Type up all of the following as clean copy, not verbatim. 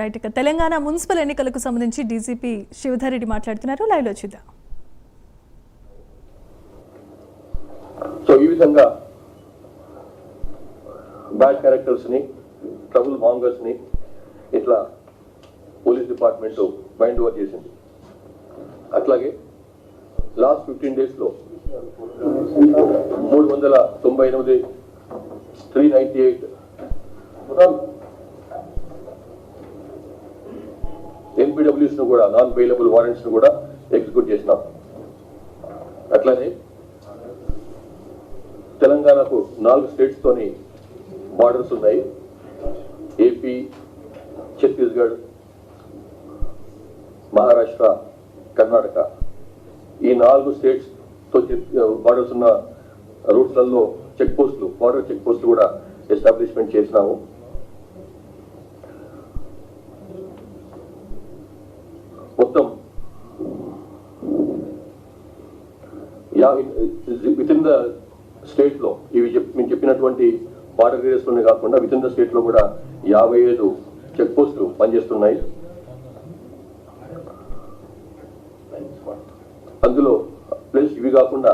Right. ఇక Telangana municipal ఎన్నికలకు సంబంధించి డీజీపీ శివధర్ రెడ్డి మాట్లాడుతున్నారు. లైవ్ లో చూద్దాం. సో ఈ విధంగా బ్యాడ్ క్యారెక్టర్స్ ని, ట్రబుల్ మాంగర్స్ ని ఇట్లా పోలీస్ డిపార్ట్మెంట్ బైండ్ ఓవర్ చేసింది. అట్లాగే లాస్ట్ 15 days లో 398 NPWs ను కూడా, నాన్ బెయిలబుల్ వారెంట్స్ ను కూడా ఎగ్జిక్యూట్ చేసినాం. అట్లానే తెలంగాణకు 4 స్టేట్స్ తోని బార్డర్స్ ఉన్నాయి. ఏపీ, ఛత్తీస్గఢ్, మహారాష్ట్ర, కర్ణాటక. ఈ 4 స్టేట్స్ తో బార్డర్స్ ఉన్న రూట్స్లలో చెక్ పోస్టులు, బార్డర్ చెక్ పోస్టులు కూడా ఎస్టాబ్లిష్మెంట్ చేసినాము. మొత్తం విత్ ఇన్ ద స్టేట్ లో మేము చెప్పినటువంటి బార్డర్ ఏరియాస్ లోనే కాకుండా విత్ ఇన్ ద స్టేట్ లో కూడా 55 చెక్ పోస్టులు పనిచేస్తున్నాయి. అందులో ప్లస్ ఇవి కాకుండా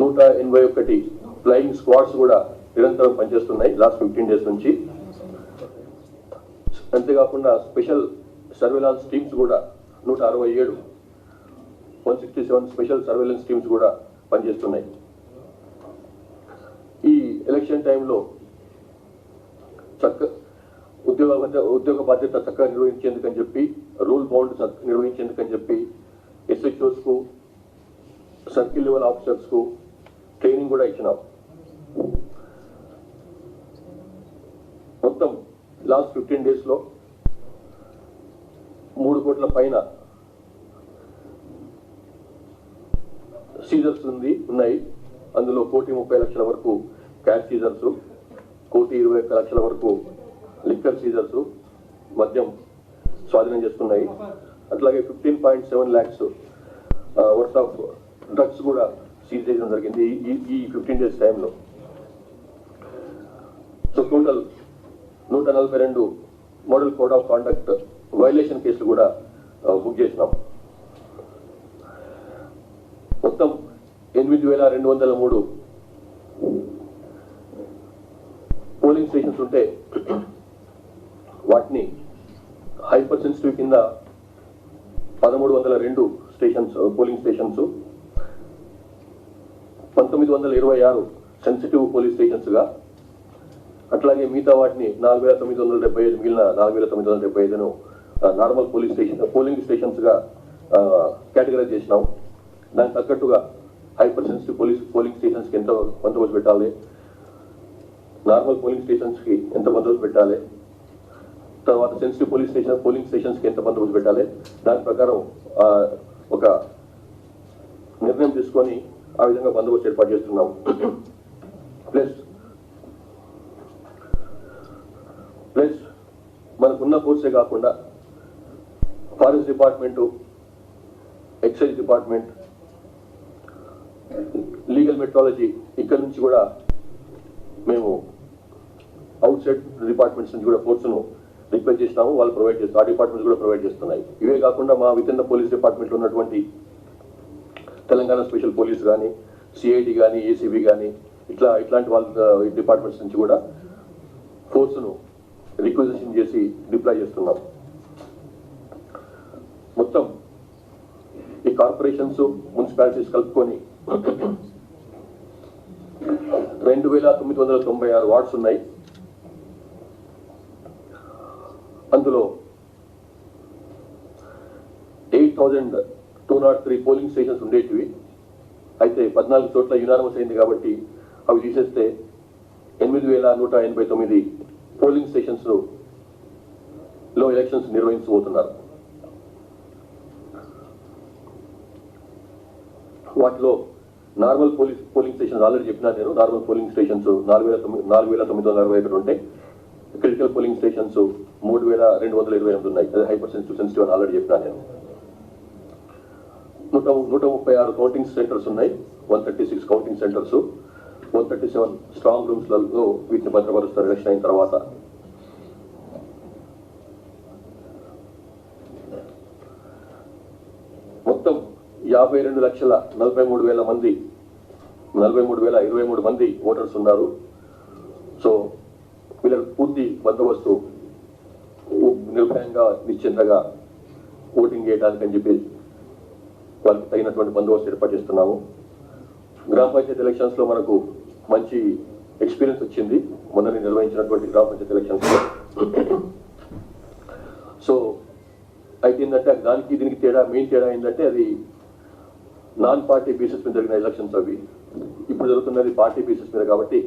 181 ఫ్లయింగ్ స్క్వాడ్స్ కూడా నిరంతరం పనిచేస్తున్నాయి లాస్ట్ 15 days నుంచి. అంతేకాకుండా స్పెషల్ సర్వేలెన్స్ టీమ్స్ కూడా 167 167 స్పెషల్ సర్వేలెన్స్ టీమ్స్ కూడా పనిచేస్తున్నాయి. ఈ ఎలక్షన్ టైంలో ఉద్యోగ బాధ్యత చక్కగా నిర్వహించేందుకని చెప్పి, రూల్ బౌండ్ నిర్వహించేందుకని చెప్పి ఎస్హెచ్ఓస్ కు, సర్కిల్ లెవెల్ ఆఫీసర్స్ కు ట్రైనింగ్ కూడా ఇచ్చినాం. మొత్తం లాస్ట్ 15 days లో 3 కోట్ల పైన సీజర్స్ ఉన్నాయి. అందులో 1,30,00,000 వరకు క్యాష్ సీజర్స్, 1,21,00,000 వరకు లిక్కర్ సీజర్స్, మద్యం స్వాధీనం చేస్తున్నాయి. అట్లాగే 15.7 lakhs వర్త్ ఆఫ్ డ్రగ్స్ కూడా సీజ్ చేయడం జరిగింది ఈ 15 days టైంలో. So total 142 model code of conduct violation కేసులు కూడా బుక్ చేసినాం. మొత్తం 8,203 పోలింగ్ స్టేషన్స్ ఉంటే వాటిని హైపర్ సెన్సిటివ్ కింద 1,302 stations, polling stations, 1,926 sensitive polling stations గా, అట్లాగే మిగతా వాటిని 4,975 మిగిలిన 4,975ను నార్మల్ పోలింగ్ స్టేషన్స్ గా కేటగరైజ్ చేసినాం. దానికి తగ్గట్టుగా హైపర్ సెన్సిటివ్ పోలింగ్ స్టేషన్స్ కి ఎంత బందోబస్తు పెట్టాలి, నార్మల్ పోలింగ్ స్టేషన్స్ కి ఎంత బందోబస్తు పెట్టాలి, తర్వాత సెన్సిటివ్ పోలింగ్ స్టేషన్స్ కి ఎంత బందోబస్తు పెట్టాలి, దాని ప్రకారం ఒక నిర్ణయం తీసుకొని ఆ విధంగా బందోబస్తు ఏర్పాటు చేస్తున్నాం. ప్లస్ మనకున్న కోర్సే కాకుండా forest department, excise department, legal metrology ఇక్కడ నుంచి కూడా మేము అవుట్ సైడ్ డిపార్ట్మెంట్స్ నుంచి కూడా ఫోర్స్ను రిక్వెస్ట్ చేసినాము. వాళ్ళు ప్రొవైడ్ చేస్తారు, ఆ డిపార్ట్మెంట్స్ కూడా ప్రొవైడ్ చేస్తున్నాయి. ఇవే కాకుండా మా with in the police department ఉన్నటువంటి తెలంగాణ స్పెషల్ పోలీస్ కానీ, సిఐడి కానీ, ఏసీబీ కానీ ఇట్లాంటి వాళ్ళ డిపార్ట్మెంట్స్ నుంచి కూడా ఫోర్స్ను రిక్వెజిషన్ చేసి డిప్లాయ్ చేస్తున్నాం. మొత్తం ఈ కార్పొరేషన్స్, మున్సిపాలిటీస్ కలుపుకొని 2,996 వార్డ్స్ ఉన్నాయి. అందులో 8,203 పోలింగ్ స్టేషన్స్ ఉండేటివి. అయితే 14 చోట్ల యునానిమస్ అయింది కాబట్టి అవి తీసేస్తే 8,189 పోలింగ్ స్టేషన్స్ లో ఎలక్షన్స్ నిర్వహించబోతున్నారు. వాటిలో నార్మల్ పోలింగ్ స్టేషన్స్ ఆల్రెడీ చెప్పినా నేను. నార్మల్ పోలింగ్ స్టేషన్స్ 4,961 ఉంటాయి. క్రిటికల్ పోలింగ్ స్టేషన్స్ 3,228 ఉన్నాయి. అది హైపర్ సెన్సిటివ్ అని ఆల్రెడీ చెప్పినా నేను. 136 కౌంటింగ్ సెంటర్స్ ఉన్నాయి. 136 కౌంటింగ్ సెంటర్స్, 137 స్ట్రాంగ్ రూమ్స్ లలో వీటిని భద్రపరుస్తారు ఎలక్షన్ అయిన తర్వాత. 52,43,000 మంది 43,023 మంది ఓటర్స్ ఉన్నారు. సో వీళ్ళకి పూర్తి బందోబస్తు నిర్భయంగా నిశ్చింతగా ఓటింగ్ చేయడానికి అని చెప్పి వాళ్ళకి తగినటువంటి బందోబస్తు ఏర్పాటు చేస్తున్నాము. గ్రామ పంచాయతీ ఎలక్షన్స్ లో మనకు మంచి ఎక్స్పీరియన్స్ వచ్చింది మొన్న నిర్వహించినటువంటి గ్రామ పంచాయతీ ఎలక్షన్స్ లో. సో అయితే ఏంటంటే దానికి దీనికి మెయిన్ తేడా ఏంటంటే అది నాన్ పార్టీ బేసిస్ మీద జరిగిన ఎలక్షన్స్ అవి. ఇప్పుడు జరుగుతున్నది పార్టీ బేసిస్ మీద కాబట్టి